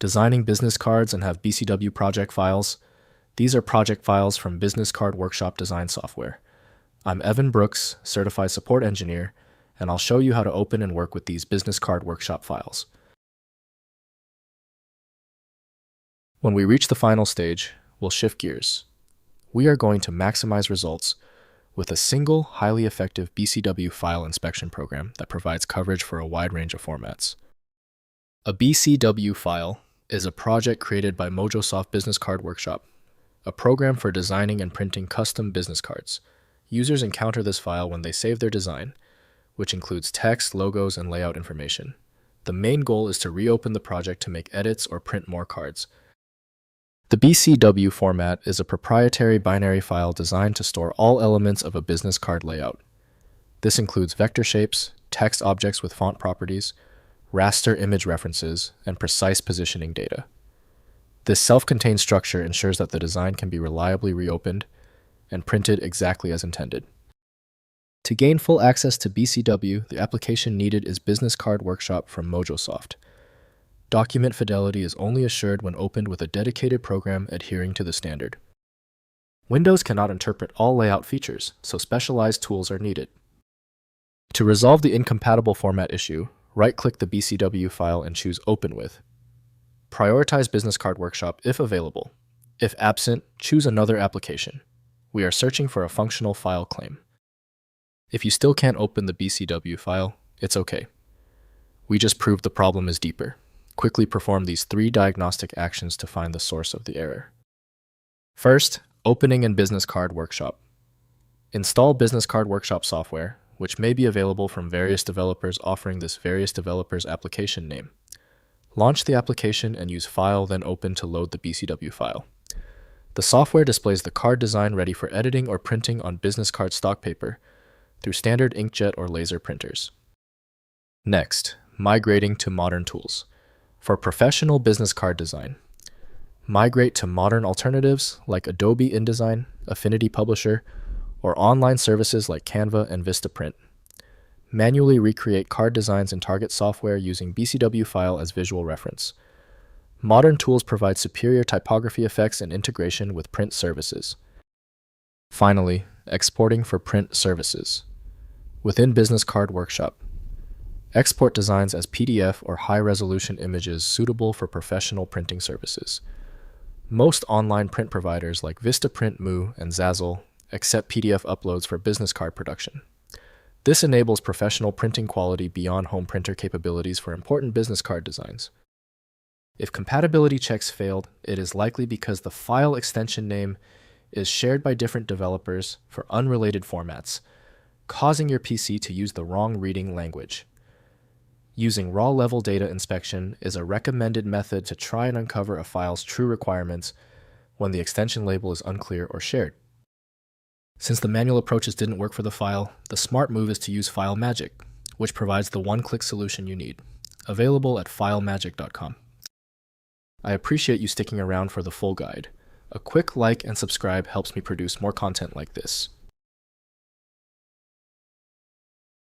designing business cards and have BCW project files. These are project files from Business Card Workshop design software. I'm Evan Brooks, Certified Support Engineer, and I'll show you how to open and work with these Business Card Workshop files. When we reach the final stage, we'll shift gears. We are going to maximize results with a single, highly effective BCW file inspection program that provides coverage for a wide range of formats. A BCW file is a project created by Mojosoft Business Card Workshop, a program for designing and printing custom business cards. Users encounter this file when they save their design, which includes text, logos, and layout information. The main goal is to reopen the project to make edits or print more cards. The BCW format is a proprietary binary file designed to store all elements of a business card layout. This includes vector shapes, text objects with font properties, raster image references, and precise positioning data. This self-contained structure ensures that the design can be reliably reopened and printed exactly as intended. To gain full access to BCW, the application needed is Business Card Workshop from Mojosoft. Document fidelity is only assured when opened with a dedicated program adhering to the standard. Windows cannot interpret all layout features, so specialized tools are needed. To resolve the incompatible format issue, right-click the BCW file and choose Open With. Prioritize Business Card Workshop if available. If absent, choose another application. We are searching for a functional file claim. If you still can't open the BCW file, it's okay. We just proved the problem is deeper. Quickly perform these 3 diagnostic actions to find the source of the error. First, opening in Business Card Workshop. Install Business Card Workshop software, which may be available from various developers offering this various developers application name. Launch the application and use File, then Open to load the BCW file. The software displays the card design ready for editing or printing on business card stock paper through standard inkjet or laser printers. Next, migrating to modern tools. For professional business card design, migrate to modern alternatives like Adobe InDesign, Affinity Publisher, or online services like Canva and Vistaprint. Manually recreate card designs in Target software using BCW file as visual reference. Modern tools provide superior typography effects and integration with print services. Finally, exporting for print services. Within Business Card Workshop, export designs as PDF or high-resolution images suitable for professional printing services. Most online print providers like Vistaprint, Moo, and Zazzle accept PDF uploads for business card production. This enables professional printing quality beyond home printer capabilities for important business card designs. If compatibility checks failed, it is likely because the file extension name is shared by different developers for unrelated formats, causing your PC to use the wrong reading language. Using raw-level data inspection is a recommended method to try and uncover a file's true requirements when the extension label is unclear or shared. Since the manual approaches didn't work for the file, the smart move is to use File Magic, which provides the one-click solution you need, available at filemagic.com. I appreciate you sticking around for the full guide. A quick like and subscribe helps me produce more content like this.